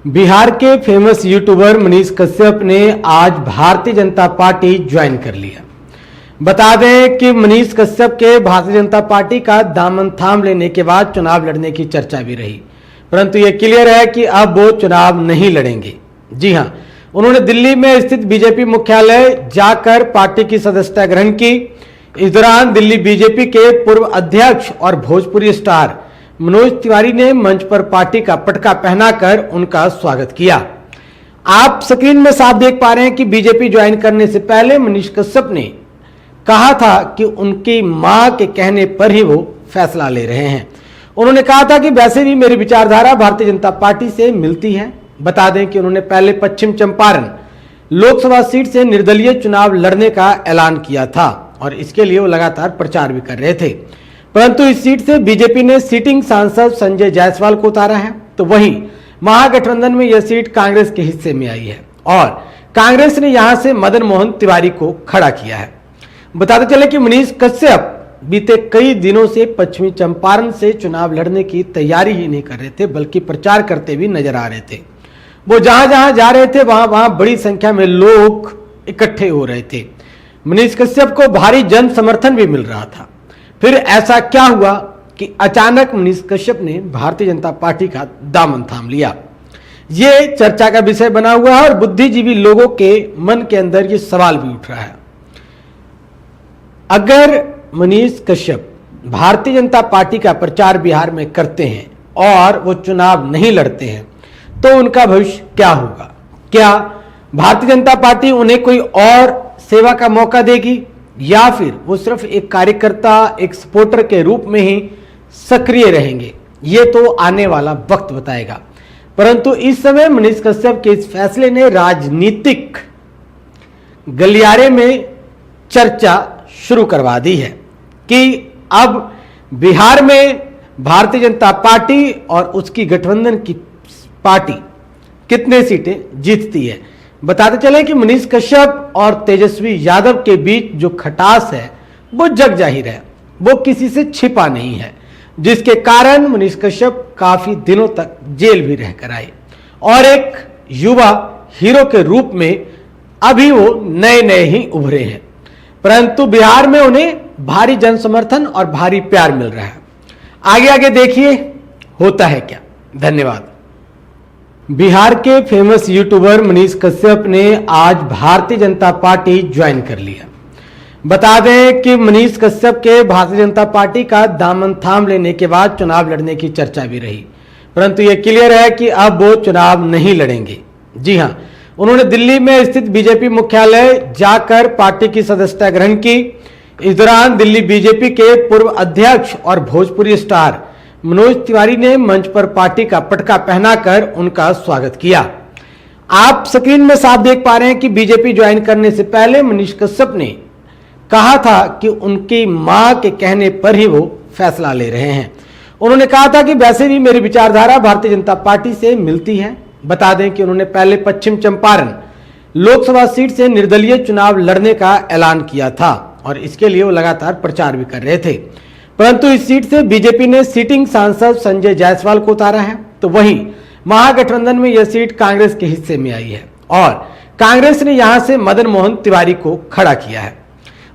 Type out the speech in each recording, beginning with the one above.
बिहार के famous YouTuber Manish Kashyap ने आज भारतीय जनता पार्टी ज्वाइन कर लिया। बता दें कि मनीष कश्यप के भारतीय जनता पार्टी का दामन थाम लेने के बाद चुनाव लड़ने की चर्चा भी रही, परंतु यह क्लियर है कि अब वो चुनाव नहीं लड़ेंगे। जी हां, उन्होंने दिल्ली में स्थित बीजेपी मुख्यालय जाकर पार्टी की सदस्यता ग्रहण की। इस दौरान दिल्ली बीजेपी के पूर्व अध्यक्ष और भोजपुरी स्टार मनोज तिवारी ने मंच पर पार्टी का पटका पहनाकर उनका स्वागत किया। आप स्क्रीन में साफ देख पा रहे हैं कि बीजेपी ज्वाइन करने से पहले मनीष कश्यप ने कहा था कि उनकी मां के कहने पर ही वो फैसला ले रहे हैं। उन्होंने कहा था कि वैसे भी मेरी विचारधारा भारतीय जनता पार्टी से मिलती है। बता दें कि उन्होंने पहले पश्चिम चंपारण लोकसभा सीट से निर्दलीय चुनाव लड़ने का ऐलान किया था और इसके लिए वो लगातार प्रचार भी कर रहे थे, परंतु इस सीट से बीजेपी ने सिटिंग सांसद संजय जायसवाल को उतारा है। तो वहीं महागठबंधन में यह सीट कांग्रेस के हिस्से में आई है और कांग्रेस ने यहां से मदन मोहन तिवारी को खड़ा किया है। बताते चले कि मनीष कश्यप बीते कई दिनों से पश्चिमी चंपारण से चुनाव लड़ने की तैयारी ही नहीं कर रहे थे, बल्कि प्रचार करते भी नजर आ रहे थे। वो जहां जहां जा रहे थे वहां वहां बड़ी संख्या में लोग इकट्ठे हो रहे थे। मनीष कश्यप को भारी जन समर्थन भी मिल रहा था। फिर ऐसा क्या हुआ कि अचानक मनीष कश्यप ने भारतीय जनता पार्टी का दामन थाम लिया? ये चर्चा का विषय बना हुआ है और बुद्धिजीवी लोगों के मन के अंदर ये सवाल भी उठ रहा है। अगर मनीष कश्यप भारतीय जनता पार्टी का प्रचार बिहार में करते हैं और वो चुनाव नहीं लड़ते हैं तो उनका भविष्य क्या होगा? क्या भारतीय जनता पार्टी उन्हें कोई और सेवा का मौका देगी या फिर वो सिर्फ एक कार्यकर्ता, एक सपोर्टर के रूप में ही सक्रिय रहेंगे? ये तो आने वाला वक्त बताएगा। परंतु इस समय मनीष कश्यप के इस फैसले ने राजनीतिक गलियारे में चर्चा शुरू करवा दी है कि अब बिहार में भारतीय जनता पार्टी और उसकी गठबंधन की पार्टी कितने सीटें जीतती है। बताते चले कि मनीष कश्यप और तेजस्वी यादव के बीच जो खटास है वो जग जाहिर है, वो किसी से छिपा नहीं है, जिसके कारण मनीष कश्यप काफी दिनों तक जेल भी रहकर आए और एक युवा हीरो के रूप में अभी वो नए नए ही उभरे हैं, परंतु बिहार में उन्हें भारी जन समर्थन और भारी प्यार मिल रहा है। आगे आगे देखिए होता है क्या। धन्यवाद। बिहार के फेमस यूट्यूबर मनीष कश्यप ने आज भारतीय जनता पार्टी ज्वाइन कर लिया। बता दें कि मनीष कश्यप के भारतीय जनता पार्टी का दामन थाम लेने के बाद चुनाव लड़ने की चर्चा भी रही, परंतु यह क्लियर है कि अब वो चुनाव नहीं लड़ेंगे। जी हां, उन्होंने दिल्ली में स्थित बीजेपी मुख्यालय जाकर पार्टी की सदस्यता ग्रहण की। इस दौरान दिल्ली बीजेपी के पूर्व अध्यक्ष और भोजपुरी स्टार मनोज तिवारी ने मंच पर पार्टी का पटका पहनाकर उनका स्वागत किया। आप स्क्रीन में साफ देख पा रहे हैं कि बीजेपी ज्वाइन करने से पहले मनीष कश्यप ने कहा था कि उनकी मां के कहने पर ही वो फैसला ले रहे हैं। उन्होंने कहा था कि वैसे भी मेरी विचारधारा भारतीय जनता पार्टी से मिलती है। बता दें कि उन्होंने पहले पश्चिम चंपारण लोकसभा सीट से निर्दलीय चुनाव लड़ने का ऐलान किया था और इसके लिए वो लगातार प्रचार भी कर रहे थे, परंतु इस सीट से बीजेपी ने सिटिंग सांसद संजय जायसवाल को उतारा है। तो वहीं महागठबंधन में यह सीट कांग्रेस के हिस्से में आई है और कांग्रेस ने यहां से मदन मोहन तिवारी को खड़ा किया है।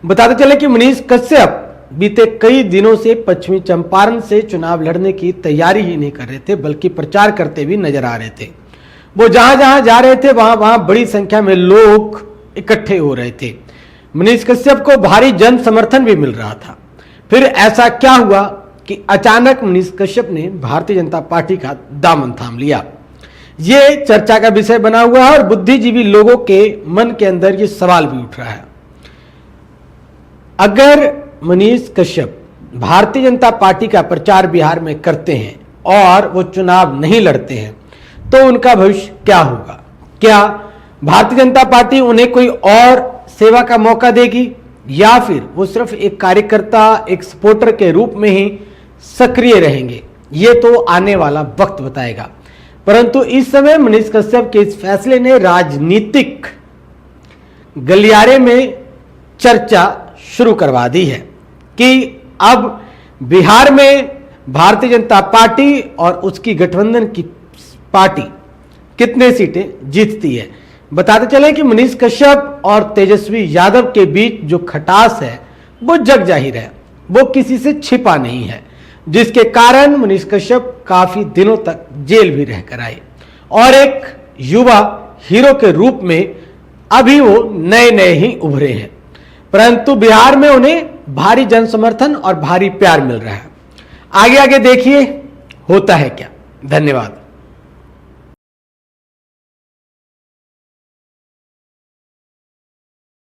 बताते चले कि मनीष कश्यप बीते कई दिनों से पश्चिमी चंपारण से चुनाव लड़ने की तैयारी ही नहीं कर रहे थे, बल्कि प्रचार करते भी नजर आ रहे थे। वो जहां जहां जा रहे थे वहां वहां बड़ी संख्या में लोग इकट्ठे हो रहे थे। मनीष कश्यप को भारी जन समर्थन भी मिल रहा था। फिर ऐसा क्या हुआ कि अचानक मनीष कश्यप ने भारतीय जनता पार्टी का दामन थाम लिया? ये चर्चा का विषय बना हुआ है और बुद्धिजीवी लोगों के मन के अंदर ये सवाल भी उठ रहा है। अगर मनीष कश्यप भारतीय जनता पार्टी का प्रचार बिहार में करते हैं और वो चुनाव नहीं लड़ते हैं तो उनका भविष्य क्या होगा? क्या भारतीय जनता पार्टी उन्हें कोई और सेवा का मौका देगी या फिर वो सिर्फ एक कार्यकर्ता, एक सपोर्टर के रूप में ही सक्रिय रहेंगे? ये तो आने वाला वक्त बताएगा। परंतु इस समय मनीष कश्यप के इस फैसले ने राजनीतिक गलियारे में चर्चा शुरू करवा दी है कि अब बिहार में भारतीय जनता पार्टी और उसकी गठबंधन की पार्टी कितने सीटें जीतती है। बताते चले कि मनीष कश्यप और तेजस्वी यादव के बीच जो खटास है वो जग जाहिर है, वो किसी से छिपा नहीं है, जिसके कारण मनीष कश्यप काफी दिनों तक जेल भी रहकर आए और एक युवा हीरो के रूप में अभी वो नए नए ही उभरे हैं, परंतु बिहार में उन्हें भारी जन समर्थन और भारी प्यार मिल रहा है। आगे आगे देखिए होता है क्या। धन्यवाद।